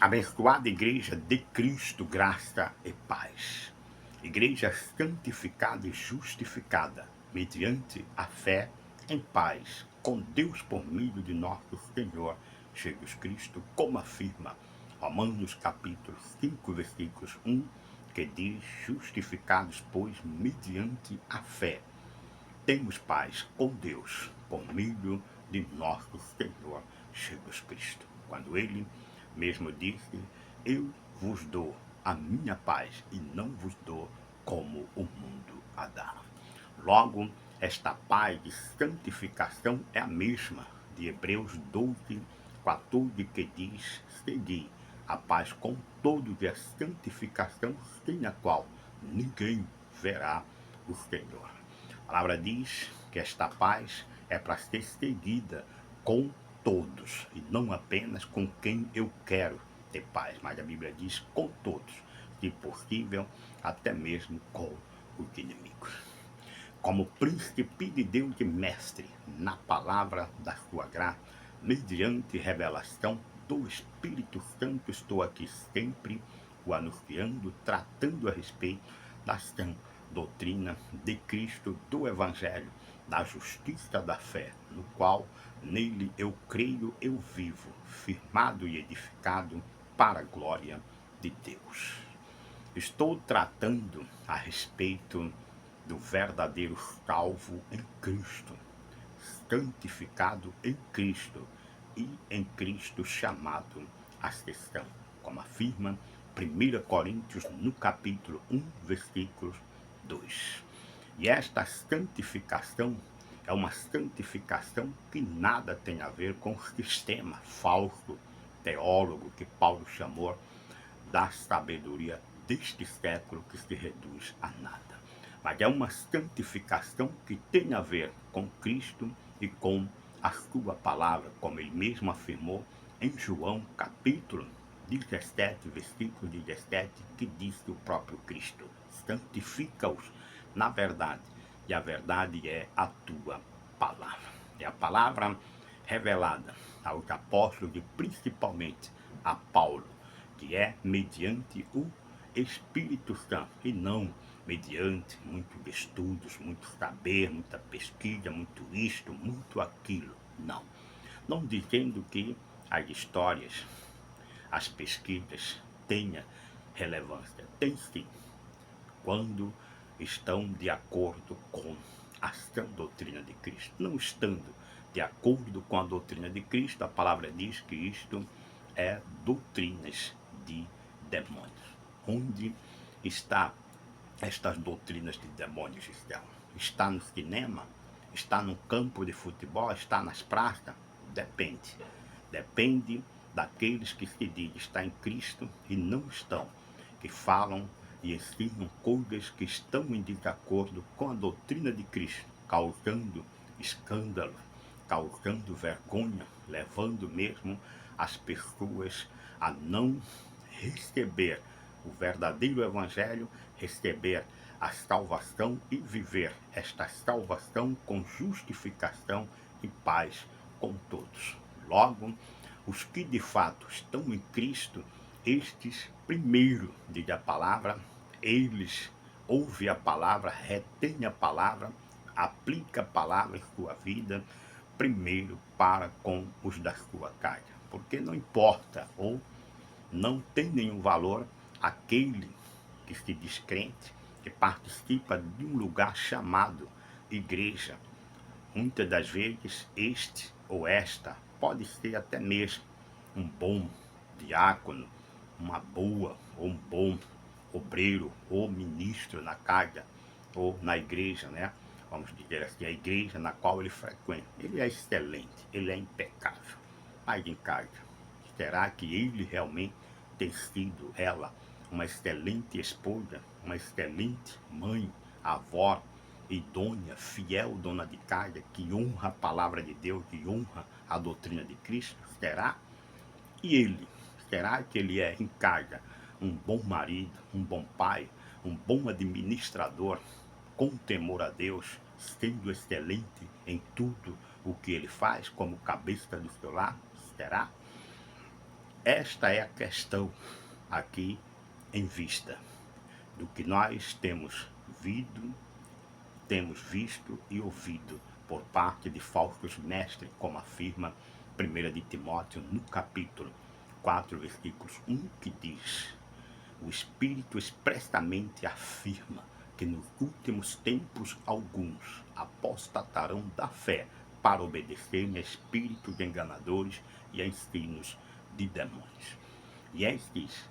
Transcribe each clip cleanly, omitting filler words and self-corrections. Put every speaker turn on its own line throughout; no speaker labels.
Abençoada Igreja de Cristo, graça e paz. Igreja santificada e justificada, mediante a fé em paz, com Deus por meio de nosso Senhor Jesus Cristo, como afirma Romanos capítulo 5, versículos 1, que diz: justificados, pois, mediante a fé, temos paz com Deus por meio de nosso Senhor Jesus Cristo. Quando ele mesmo disse: eu vos dou a minha paz e não vos dou como o mundo a dá. Logo, esta paz de santificação é a mesma de Hebreus 12, 14, que diz: segui a paz com todos e a santificação, sem a qual ninguém verá o Senhor. A palavra diz que esta paz é para ser seguida com todos, e não apenas com quem eu quero ter paz, mas a Bíblia diz com todos, se possível, até mesmo com os inimigos. Como príncipe de Deus e mestre na palavra da sua graça, mediante revelação do Espírito Santo, estou aqui sempre o anunciando, tratando a respeito da sã doutrina de Cristo, do Evangelho, da justiça da fé, no qual nele eu creio, eu vivo, firmado e edificado para a glória de Deus. Estou tratando a respeito do verdadeiro salvo em Cristo, santificado em Cristo e em Cristo chamado à sessão, como afirma 1 Coríntios no capítulo 1, versículos 2. E esta santificação é uma santificação que nada tem a ver com o sistema falso teólogo que Paulo chamou da sabedoria deste século, que se reduz a nada. Mas é uma santificação que tem a ver com Cristo e com a sua palavra, como ele mesmo afirmou em João capítulo 17, versículo 17, que disse o próprio Cristo: santifica-os na verdade, e a verdade é a tua palavra. É a palavra revelada aos apóstolos e principalmente a Paulo, que é mediante o Espírito Santo e não mediante muitos estudos, muito saber, muita pesquisa, muito isto, muito aquilo. Não. Não dizendo que as histórias, as pesquisas tenham relevância. Tem sim, quando estão de acordo com a sã doutrina de Cristo. Não estando de acordo com a doutrina de Cristo, a palavra diz que isto é doutrinas de demônios. Onde está estas doutrinas de demônios estão? Está no cinema? Está no campo de futebol? Está nas praças? Depende. Depende daqueles que se dizem estar em Cristo e não estão, que falam e ensinam coisas que estão em desacordo com a doutrina de Cristo, causando escândalo, causando vergonha, levando mesmo as pessoas a não receber o verdadeiro Evangelho, receber a salvação e viver esta salvação com justificação e paz com todos. Logo, os que de fato estão em Cristo, estes primeiro, diz a palavra, eles ouvem a palavra, retêm a palavra, aplica a palavra em sua vida, primeiro para com os da sua casa. Porque não importa, ou não tem nenhum valor aquele que se diz crente, que participa de um lugar chamado igreja. Muitas das vezes este ou esta pode ser até mesmo um bom diácono, uma boa ou um bom obreiro ou ministro na casa ou na igreja, né? Vamos dizer assim, a igreja na qual ele frequenta. Ele é excelente, ele é impecável. Mas em casa, será que ele realmente tem sido ela uma excelente esposa, uma excelente mãe, avó, idônea, fiel dona de casa, que honra a palavra de Deus, que honra a doutrina de Cristo? Será? E ele? Será que ele é em casa um bom marido, um bom pai, um bom administrador, com temor a Deus, sendo excelente em tudo o que ele faz como cabeça do seu lar? Será? esta é a questão aqui em vista do que nós temos visto e ouvido por parte de falsos mestres, como afirma 1 de Timóteo, no capítulo 4, versículos 1, que diz: o Espírito expressamente afirma que nos últimos tempos alguns apostatarão da fé para obedecerem a espíritos enganadores e a ensinos de demônios. E estes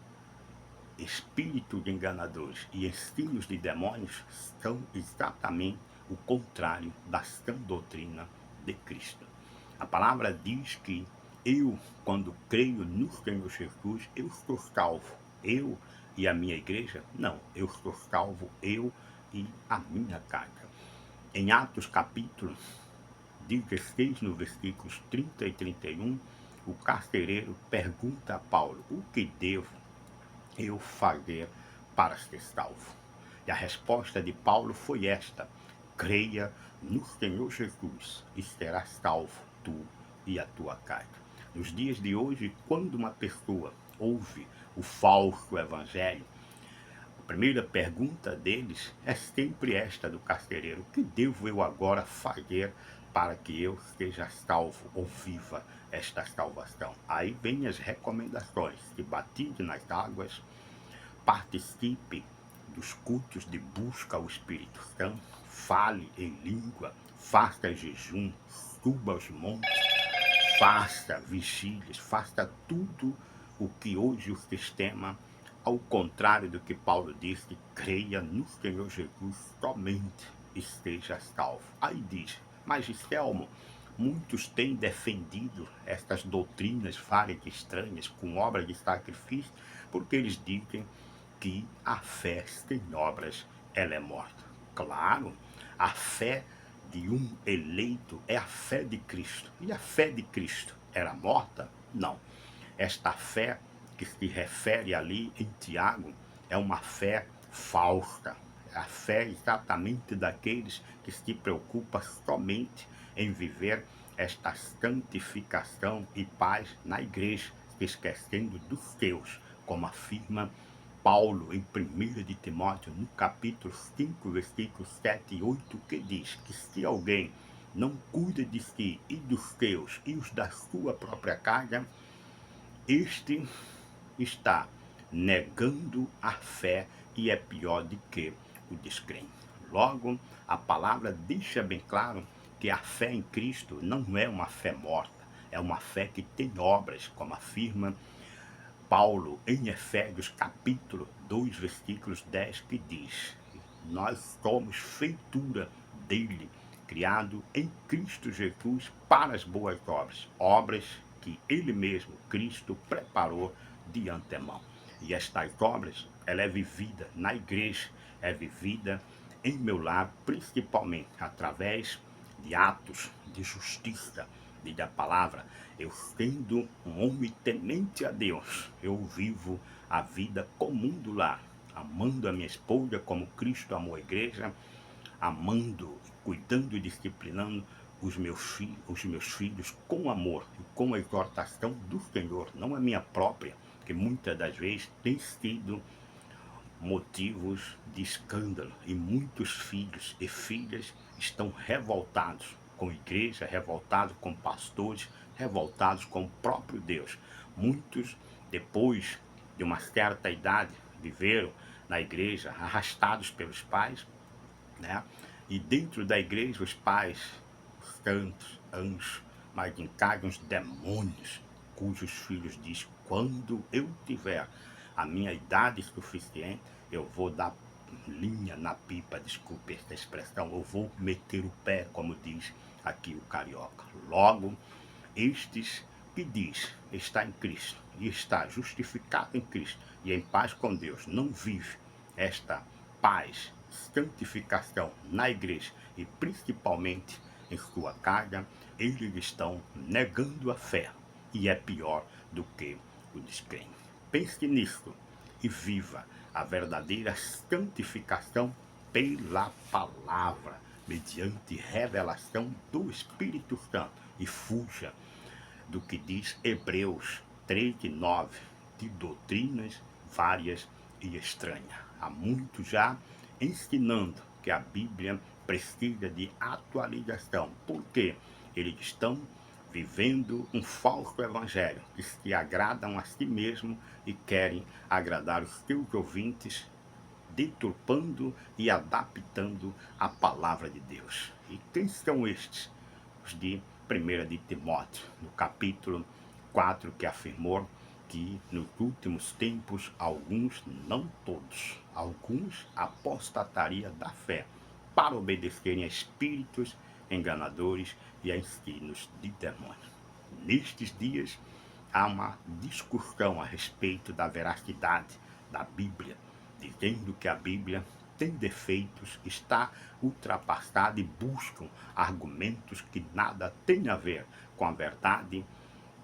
espíritos enganadores e ensinos de demônios são exatamente o contrário da sã doutrina de Cristo. A palavra diz que eu, quando creio no Senhor Jesus, eu estou salvo. Eu e a minha igreja? Não, eu estou salvo, eu e a minha casa. Em Atos capítulo 16, no versículos 30 e 31, o carcereiro pergunta a Paulo: o que devo eu fazer para ser salvo? E a resposta de Paulo foi esta: creia no Senhor Jesus e serás salvo, tu e a tua casa. Nos dias de hoje, quando uma pessoa ouve o falso evangelho, a primeira pergunta deles é sempre esta do carcereiro: o que devo eu agora fazer para que eu seja salvo ou viva esta salvação? Aí vem as recomendações: se batize nas águas, participe dos cultos de busca ao Espírito Santo, fale em língua, faça jejum, suba aos montes, faça vigílias, faça tudo o que hoje o sistema, ao contrário do que Paulo disse, creia no Senhor Jesus somente e esteja salvo. Aí diz: mas Selmo, muitos têm defendido estas doutrinas várias estranhas com obras de sacrifício, porque eles dizem que a fé sem obras ela é morta. Claro, a fé de um eleito é a fé de Cristo. E a fé de Cristo era morta? Não. Esta fé que se refere ali em Tiago é uma fé falsa. É a fé exatamente daqueles que se preocupam somente em viver esta santificação e paz na igreja, esquecendo dos seus, como afirma Paulo em 1 de Timóteo, no capítulo 5, versículos 7 e 8, que diz que se alguém não cuida de si e dos seus e os da sua própria casa, este está negando a fé e é pior do que o descrente. Logo, a palavra deixa bem claro que a fé em Cristo não é uma fé morta, é uma fé que tem obras, como afirma Paulo em Efésios capítulo 2, versículos 10, que diz: nós somos feitura dele, criado em Cristo Jesus para as boas obras, obras que ele mesmo, Cristo, preparou de antemão. E estas obras, ela é vivida na igreja, é vivida em meu lar, principalmente através de atos de justiça, diz a palavra. Eu sendo um homem temente a Deus, eu vivo a vida comum do lar, amando a minha esposa como Cristo amou a igreja, amando, cuidando e disciplinando os meus filhos com amor e com a exortação do Senhor, não a minha própria, que muitas das vezes tem sido motivos de escândalo, e muitos filhos e filhas estão revoltados com a igreja, revoltados com pastores, revoltados com o próprio Deus. Muitos, depois de uma certa idade, viveram na igreja arrastados pelos pais, né? E dentro da igreja os pais, os santos, anjos, mas em casa uns demônios, cujos filhos diz: quando eu tiver a minha idade suficiente, eu vou dar linha na pipa, desculpe esta expressão, eu vou meter o pé, como diz aqui o carioca. Logo, estes que diz está em Cristo e está justificado em Cristo e em paz com Deus, não vive esta paz, santificação na igreja e principalmente em sua casa, eles estão negando a fé e é pior do que o descrente. Pense nisso e viva a verdadeira santificação pela palavra, mediante revelação do Espírito Santo, e fuja do que diz Hebreus 3:9, de doutrinas várias e estranhas. Há muito já ensinando que a Bíblia precisa de atualização, porque eles estão vivendo um falso evangelho, que se agradam a si mesmo e querem agradar os seus ouvintes, deturpando e adaptando a palavra de Deus. E quem são estes? Os de 1 de Timóteo, no capítulo 4, que afirmou que nos últimos tempos alguns, não todos, alguns apostatariam da fé para obedecerem a espíritos enganadores e a ensinos de demônios. Nestes dias há uma discussão a respeito da veracidade da Bíblia, dizendo que a Bíblia tem defeitos, está ultrapassada, e buscam argumentos que nada têm a ver com a verdade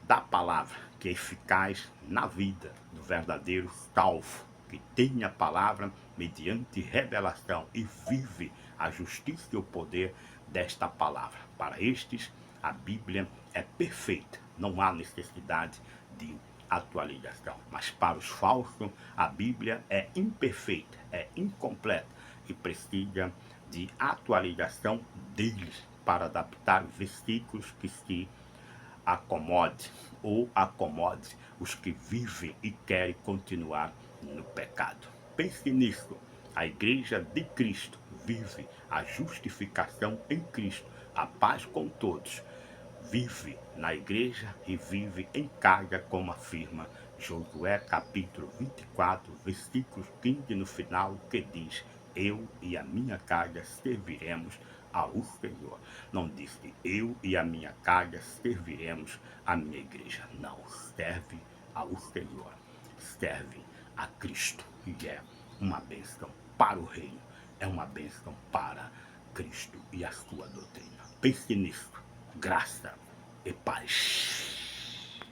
da palavra, que é eficaz na vida do verdadeiro salvo, que tem a palavra mediante revelação e vive a justiça e o poder desta palavra. Para estes, a Bíblia é perfeita, não há necessidade de atualização. Mas para os falsos, a Bíblia é imperfeita, é incompleta e precisa de atualização deles para adaptar versículos que se acomode ou acomode os que vivem e querem continuar no pecado. Pense nisso. A Igreja de Cristo vive a justificação em Cristo, a paz com todos. Vive na igreja e vive em casa, como afirma Josué capítulo 24, versículo 15 no final, que diz: eu e a minha casa serviremos ao Senhor. Não disse eu e a minha casa serviremos à minha igreja. Não, serve ao Senhor, serve a Cristo, e é uma bênção para o reino, é uma bênção para Cristo e a sua doutrina. Pense nisso. Graça e paz.